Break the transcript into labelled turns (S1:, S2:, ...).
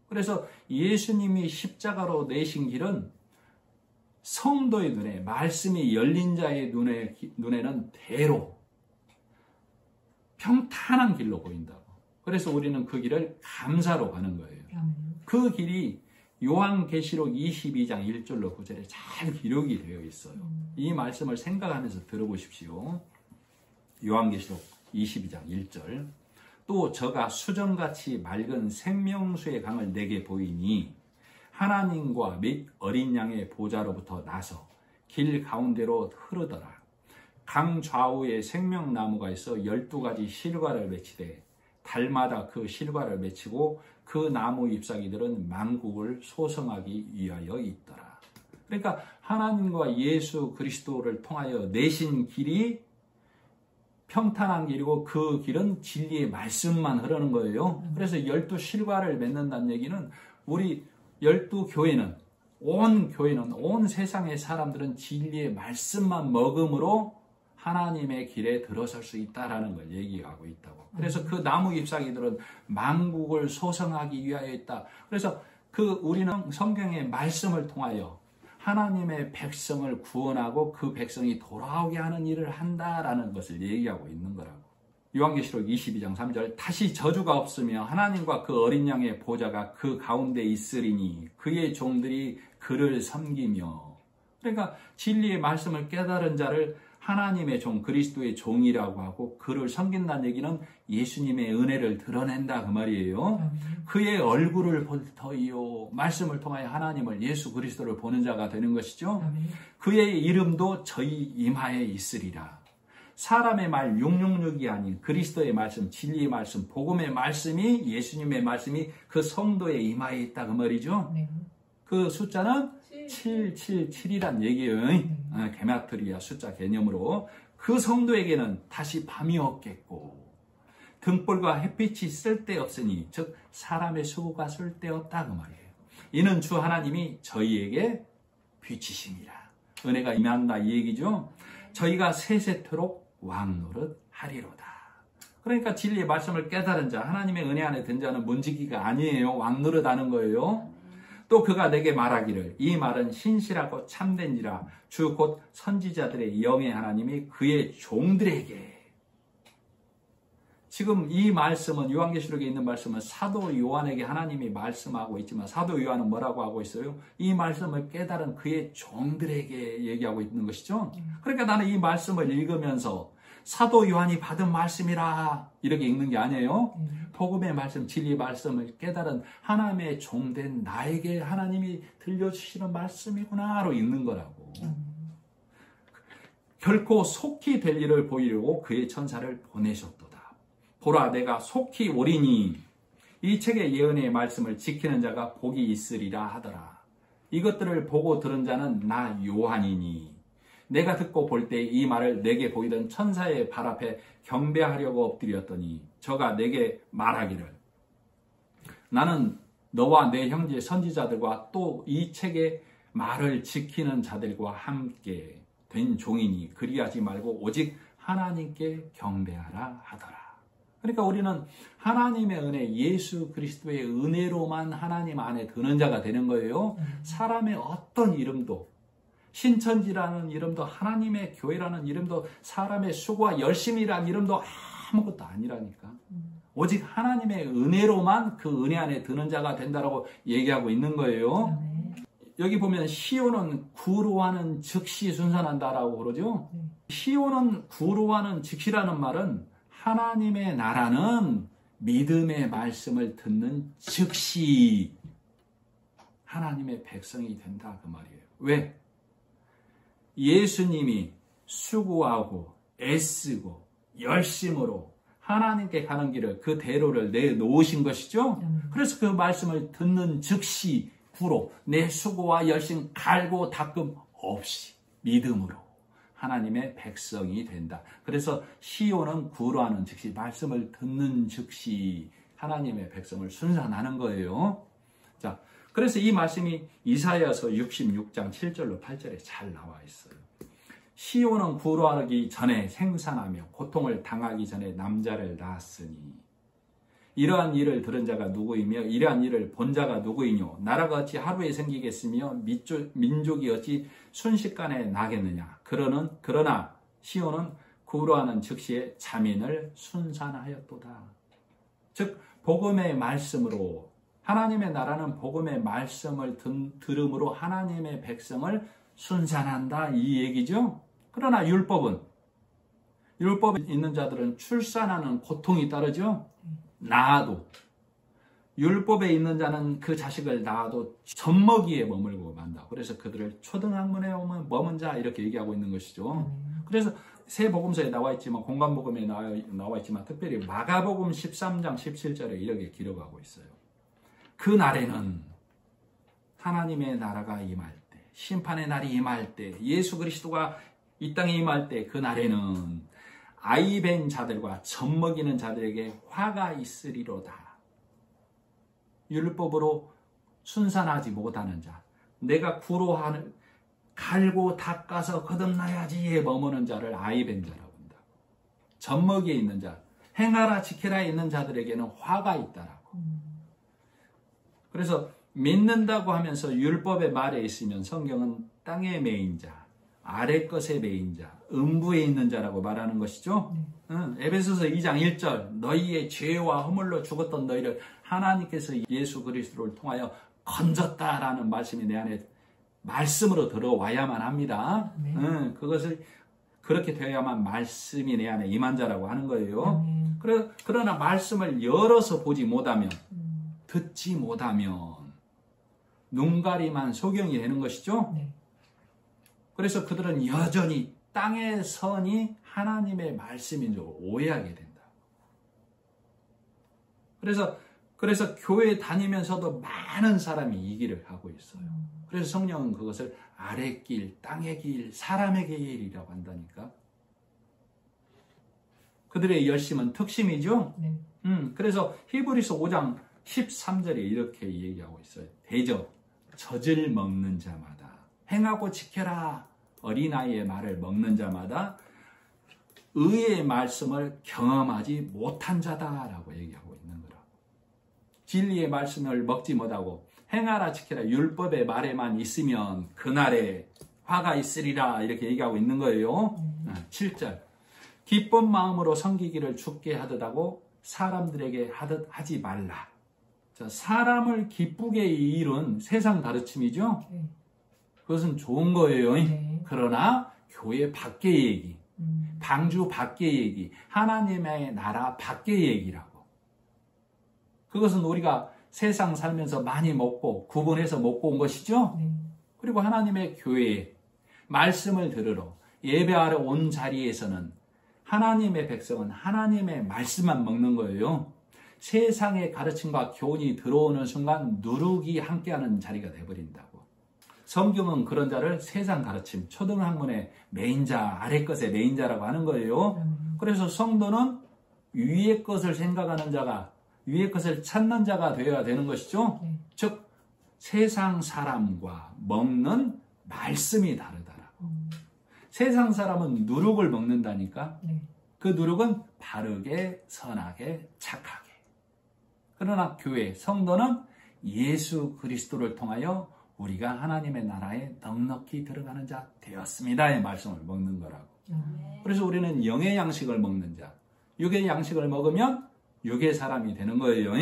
S1: 그래서 예수님이 십자가로 내신 길은 성도의 눈에, 말씀이 열린 자의 눈에는 대로 평탄한 길로 보인다고. 그래서 우리는 그 길을 감사로 가는 거예요. 그 길이 요한계시록 22장 1절로 9절에 잘 기록이 되어 있어요. 이 말씀을 생각하면서 들어보십시오. 요한계시록 22장 1절. 또 저가 수정같이 맑은 생명수의 강을 내게 보이니 하나님과 및 어린 양의 보좌로부터 나서 길 가운데로 흐르더라. 강 좌우에 생명나무가 있어 12가지 실과를 맺히되 달마다 그 실과를 맺히고 그 나무 잎사귀들은 만국을 소성하기 위하여 있더라. 그러니까 하나님과 예수 그리스도를 통하여 내신 길이 평탄한 길이고 그 길은 진리의 말씀만 흐르는 거예요. 그래서 12실과를 맺는다는 얘기는 우리 12교회는, 온 세상의 사람들은 진리의 말씀만 먹음으로 하나님의 길에 들어설 수 있다라는 걸 얘기하고 있다고. 그래서 그 나무 잎사귀들은 만국을 소성하기 위하여 있다. 그래서 우리는 성경의 말씀을 통하여 하나님의 백성을 구원하고 그 백성이 돌아오게 하는 일을 한다라는 것을 얘기하고 있는 거라고. 요한계시록 22장 3절. 다시 저주가 없으며 하나님과 그 어린 양의 보좌가 그 가운데 있으리니 그의 종들이 그를 섬기며. 그러니까 진리의 말씀을 깨달은 자를 하나님의 종, 그리스도의 종이라고 하고 그를 섬긴다는 얘기는 예수님의 은혜를 드러낸다 그 말이에요. 그의 얼굴을 볼 터이요. 말씀을 통하여 하나님을, 예수 그리스도를 보는 자가 되는 것이죠. 그의 이름도 저희 이마에 있으리라. 사람의 말 666이 아닌 그리스도의 말씀, 진리의 말씀, 복음의 말씀이, 예수님의 말씀이 그 성도의 이마에 있다 그 말이죠. 그 숫자는 777이란 얘기예요. 게마트리아 숫자 개념으로. 그 성도에게는 다시 밤이 없겠고 등불과 햇빛이 쓸데없으니 즉 사람의 수고가 쓸데없다 그 말이에요. 이는 주 하나님이 저희에게 빛이십니다. 은혜가 임한다 이 얘기죠. 저희가 세세토록 왕노릇 하리로다. 그러니까 진리의 말씀을 깨달은 자, 하나님의 은혜 안에 든 자는 문지기가 아니에요. 왕노릇 하는 거예요. 또 그가 내게 말하기를 이 말은 신실하고 참된지라 주 곧 선지자들의 영의 하나님이 그의 종들에게. 지금 이 말씀은, 요한계시록에 있는 말씀은 사도 요한에게 하나님이 말씀하고 있지만 사도 요한은 뭐라고 하고 있어요? 이 말씀을 깨달은 그의 종들에게 얘기하고 있는 것이죠. 그러니까 나는 이 말씀을 읽으면서 사도 요한이 받은 말씀이라 이렇게 읽는 게 아니에요. 복음의 말씀, 진리의 말씀을 깨달은 하나님의 종된 나에게 하나님이 들려주시는 말씀이구나로 읽는 거라고. 결코 속히 될 일을 보이려고 그의 천사를 보내셨도다. 보라, 내가 속히 오리니 이 책의 예언의 말씀을 지키는 자가 복이 있으리라 하더라. 이것들을 보고 들은 자는 나 요한이니 내가 듣고 볼 때 이 말을 내게 보이던 천사의 발 앞에 경배하려고 엎드렸더니 저가 내게 말하기를 나는 너와 내 형제 선지자들과 또 이 책의 말을 지키는 자들과 함께 된 종이니 그리하지 말고 오직 하나님께 경배하라 하더라. 그러니까 우리는 하나님의 은혜, 예수 그리스도의 은혜로만 하나님 안에 드는 자가 되는 거예요. 사람의 어떤 이름도, 신천지라는 이름도, 하나님의 교회라는 이름도, 사람의 수고와 열심이라는 이름도 아무것도 아니라니까. 오직 하나님의 은혜로만 그 은혜 안에 드는 자가 된다라고 얘기하고 있는 거예요. 여기 보면 시온은 구루하는 즉시 순산한다라고 그러죠. 시온은 구루하는 즉시라는 말은 하나님의 나라는 믿음의 말씀을 듣는 즉시 하나님의 백성이 된다 그 말이에요. 왜? 예수님이 수고하고 애쓰고 열심으로 하나님께 가는 길을, 그 대로를 내놓으신 것이죠. 그래서 그 말씀을 듣는 즉시 구로 내 수고와 열심 갈고 닦음 없이 믿음으로 하나님의 백성이 된다. 그래서 시온은 구로하는 즉시, 말씀을 듣는 즉시 하나님의 백성을 순산하는 거예요. 자, 그래서 이 말씀이 이사야서 66장 7절로 8절에 잘 나와 있어요. 시온은 구로하기 전에 생산하며 고통을 당하기 전에 남자를 낳았으니. 이러한 일을 들은 자가 누구이며 이러한 일을 본 자가 누구이뇨? 나라가 어찌 하루에 생기겠으며 민족이 어찌 순식간에 나겠느냐? 그러나 시온은 구로하는 즉시에 자민을 순산하였도다. 즉 복음의 말씀으로, 하나님의 나라는 복음의 말씀을 들음으로 하나님의 백성을 순산한다, 이 얘기죠. 그러나 율법에 있는 자들은 출산하는 고통이 따르죠. 낳아도, 율법에 있는 자는 그 자식을 낳아도 젖먹이에 머물고 만다. 그래서 그들을 초등학문에 머문 자, 이렇게 얘기하고 있는 것이죠. 그래서 새 복음서에 나와 있지만, 공관복음에 나와 있지만, 특별히 마가복음 13장 17절에 이렇게 기록하고 있어요. 그 날에는 하나님의 나라가 임할 때, 심판의 날이 임할 때, 예수 그리스도가 이 땅에 임할 때, 그 날에는 아이벤 자들과 젖먹이는 자들에게 화가 있으리로다. 율법으로 순산하지 못하는 자, 내가 구로하는 갈고 닦아서 거듭나야지에 머무는 자를 아이벤 자라고 한다. 젖먹이에 있는 자, 행하라 지켜라에 있는 자들에게는 화가 있다라고. 그래서 믿는다고 하면서 율법의 말에 있으면 성경은 땅에 매인 자, 아래 것에 매인 자, 음부에 있는 자라고 말하는 것이죠. 에베소서 2장 1절, 너희의 죄와 허물로 죽었던 너희를 하나님께서 예수 그리스도를 통하여 건졌다라는 말씀이 내 안에 말씀으로 들어와야만 합니다. 그것을 그렇게 되어야만 말씀이 내 안에 임한 자라고 하는 거예요. 그러나 말씀을 열어서 보지 못하면, 듣지 못하면 눈가리만 소경이 되는 것이죠. 그래서 그들은 여전히 땅의 선이 하나님의 말씀인 줄 오해하게 된다. 그래서 교회 다니면서도 많은 사람이 이 길을 하고 있어요. 그래서 성령은 그것을 아래 길, 땅의 길, 사람의 길이라고 한다니까. 그들의 열심은 특심이죠. 그래서 히브리서 5장 13절에 이렇게 얘기하고 있어요. 대저, 젖을 먹는 자마다, 행하고 지켜라, 어린아이의 말을 먹는 자마다 의의 말씀을 경험하지 못한 자다라고 얘기하고 있는 거라고. 진리의 말씀을 먹지 못하고 행하라 지켜라 율법의 말에만 있으면 그날에 화가 있으리라, 이렇게 얘기하고 있는 거예요. 7절, 기쁜 마음으로 섬기기를 주께 하듯 하고 사람들에게 하듯 하지 말라. 자, 사람을 기쁘게 이룬 세상 가르침이죠. 그것은 좋은 거예요. 그러나 교회 밖의 얘기, 방주 밖의 얘기, 하나님의 나라 밖의 얘기라고. 그것은 우리가 세상 살면서 많이 먹고 구분해서 먹고 온 것이죠. 그리고 하나님의 교회에 말씀을 들으러 예배하러 온 자리에서는 하나님의 백성은 하나님의 말씀만 먹는 거예요. 세상의 가르침과 교훈이 들어오는 순간 누룩이 함께하는 자리가 되어버린다고. 성경은 그런 자를 세상 가르침, 초등학문의 메인 자, 아래 것의 메인 자라고 하는 거예요. 그래서 성도는 위의 것을 생각하는 자가, 위의 것을 찾는 자가 되어야 되는 것이죠. 즉 세상 사람과 먹는 말씀이 다르다라고. 세상 사람은 누룩을 먹는다니까. 그 누룩은 바르게, 선하게, 착하게. 그러나 교회, 성도는 예수 그리스도를 통하여 우리가 하나님의 나라에 넉넉히 들어가는 자 되었습니다의 말씀을 먹는 거라고. 그래서 우리는 영의 양식을 먹는 자, 육의 양식을 먹으면 육의 사람이 되는 거예요.